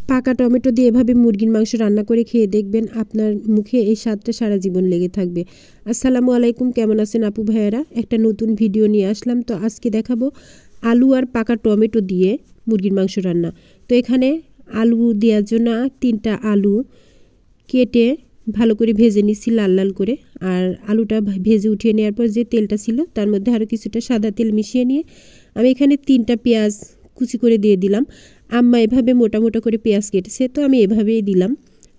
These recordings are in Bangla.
পাকা টমেটো দিয়ে এভাবে মুরগির মাংস রান্না করে খেয়ে দেখবেন, আপনার মুখে এই স্বাদটা সারা জীবন লেগে থাকবে। আসসালামু আলাইকুম, কেমন আছেন আপু ভাইয়েরা? একটা নতুন ভিডিও নিয়ে আসলাম। তো আজকে দেখাবো আলু আর পাকা টমেটো দিয়ে মুরগির মাংস রান্না। তো এখানে আলু দেওয়ার জন্য 3টা আলু কেটে ভালো করে ভেজে নিচ্ছি লাল লাল করে। আর আলুটা ভেজে উঠিয়ে নেওয়ার পর যে তেলটা ছিল তার মধ্যে আরও কিছুটা সাদা তেল মিশিয়ে নিয়ে আমি এখানে 3টা পেঁয়াজ কুচি করে দিয়ে দিলাম। আম্মা এভাবে মোটা মোটা করে পেঁয়াজ কেটেছে, তো আমি এভাবেই দিলাম।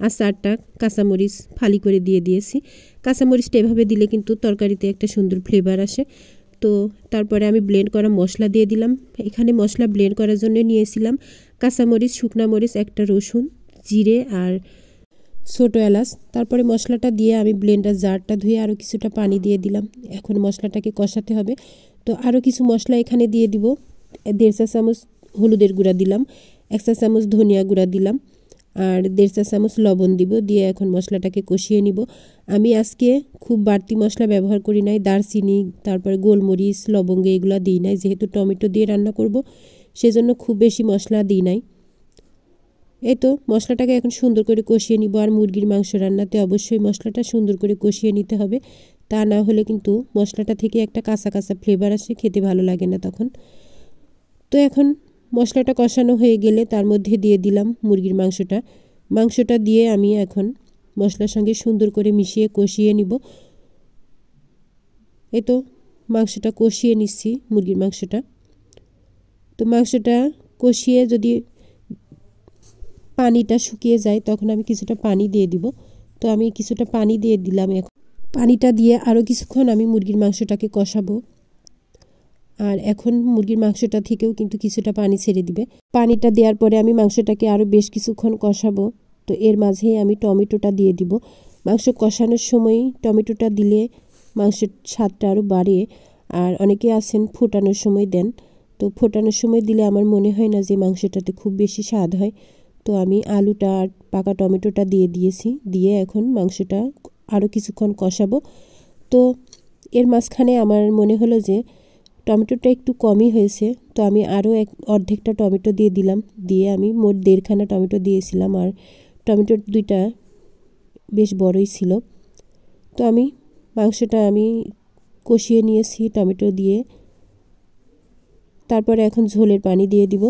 আর 4টা কাঁচামরিচ ফালি করে দিয়ে দিয়েছি। কাঁচামরিচটা এভাবে দিলে কিন্তু তরকারিতে একটা সুন্দর ফ্লেভার আসে। তো তারপরে আমি ব্লেন্ড করা মশলা দিয়ে দিলাম। এখানে মশলা ব্লেন্ড করার জন্য নিয়েছিলাম কাঁচামরিচ, শুকনা মরিচ, একটা রসুন, জিরে আর ছোটো এলাচ। তারপরে মশলাটা দিয়ে আমি ব্লেন্ডার জারটা ধুয়ে আরও কিছুটা পানি দিয়ে দিলাম। এখন মশলাটাকে কষাতে হবে। তো আরও কিছু মশলা এখানে দিয়ে দিব। 1.5 চা চামচ হলুদের গুঁড়া দিলাম, 1 চা চামচ ধনিয়া গুঁড়া দিলাম, আর 1.5 চা চামচ লবণ দিব। দিয়ে এখন মশলাটাকে কষিয়ে নিব। আমি আজকে খুব বাড়তি মশলা ব্যবহার করি নাই। দারচিনি, তারপরে গোলমরিচ, লবঙ্গ এগুলো দিই নাই, যেহেতু টমেটো দিয়ে রান্না করব সেজন্য খুব বেশি মশলা দিই নাই। এই তো মশলাটাকে এখন সুন্দর করে কষিয়ে নিব। আর মুরগির মাংস রান্নাতে অবশ্যই মশলাটা সুন্দর করে কষিয়ে নিতে হবে, তা না হলে কিন্তু মশলাটা থেকে একটা কাঁচা কাঁচা ফ্লেভার আসে, খেতে ভালো লাগে না তখন। তো এখন মশলাটা কষানো হয়ে গেলে তার মধ্যে দিয়ে দিলাম মুরগির মাংসটা দিয়ে আমি এখন মশলার সঙ্গে সুন্দর করে মিশিয়ে কষিয়ে নিব। এই তো মাংসটা কষিয়ে নিচ্ছি, মুরগির মাংসটা। তো মাংসটা কষিয়ে যদি পানিটা শুকিয়ে যায় তখন আমি কিছুটা পানি দিয়ে দিব। তো আমি কিছুটা পানি দিয়ে দিলাম। এখন পানিটা দিয়ে আরও কিছুক্ষণ আমি মুরগির মাংসটাকে কষাবো। আর এখন মুরগির মাংসটা থেকেও কিন্তু কিছুটা পানি ছেড়ে দিবে। পানিটা দেওয়ার পরে আমি মাংসটাকে আরও বেশ কিছুক্ষণ কষাবো। তো এর মাঝে আমি টমেটোটা দিয়ে দিব। মাংস কষানোর সময় টমেটোটা দিলে মাংসের স্বাদটা আরও বাড়ে। আর অনেকে আছেন ফোটানোর সময় দেন, তো ফোটানোর সময় দিলে আমার মনে হয় না যে মাংসটাতে খুব বেশি স্বাদ হয়। তো আমি আলুটা আর পাকা টমেটোটা দিয়ে দিয়েছি। দিয়ে এখন মাংসটা আরও কিছুক্ষণ কষাবো। তো এর মাঝখানে আমার মনে হলো যে টমেটোটা একটু কমই হয়েছে, তো আমি আরও অর্ধেকটা টমেটো দিয়ে দিলাম। দিয়ে আমি মোট 1.5খানা টমেটো দিয়েছিলাম। আর টমেটোর 2টা বেশ বড়ই ছিল। তো আমি মাংসটা কষিয়ে নিয়েছি টমেটো দিয়ে। তারপরে এখন ঝোলের পানি দিয়ে দিব।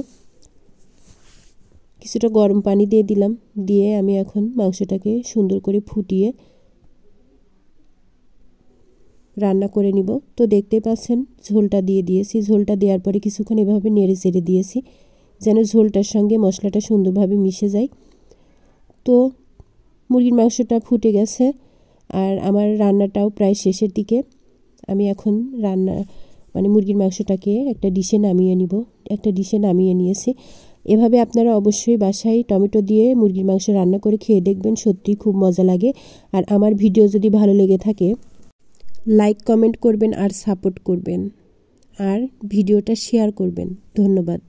কিছুটা গরম পানি দিয়ে দিলাম। দিয়ে আমি এখন মাংসটাকে সুন্দর করে ফুটিয়ে রান্না করে নিব। তো দেখতে পাচ্ছেন ঝোলটা দিয়ে দিয়েছি। ঝোলটা দেওয়ার পরে কিছুক্ষণ এভাবে নেড়ে চেড়ে দিয়েছি যেন ঝোলটার সঙ্গে মশলাটা সুন্দরভাবে মিশে যায়। তো মুরগির মাংসটা ফুটে গেছে আর আমার রান্নাটাও প্রায় শেষের দিকে। আমি এখন মুরগির মাংসটাকে একটা ডিশে নামিয়ে নিয়েছি। এভাবে আপনারা অবশ্যই বাসায় টমেটো দিয়ে মুরগির মাংস রান্না করে খেয়ে দেখবেন, সত্যিই খুব মজা লাগে। আর আমার ভিডিও যদি ভালো লেগে থাকে লাইক কমেন্ট করবেন আর সাপোর্ট করবেন আর ভিডিওটা শেয়ার করবেন। ধন্যবাদ।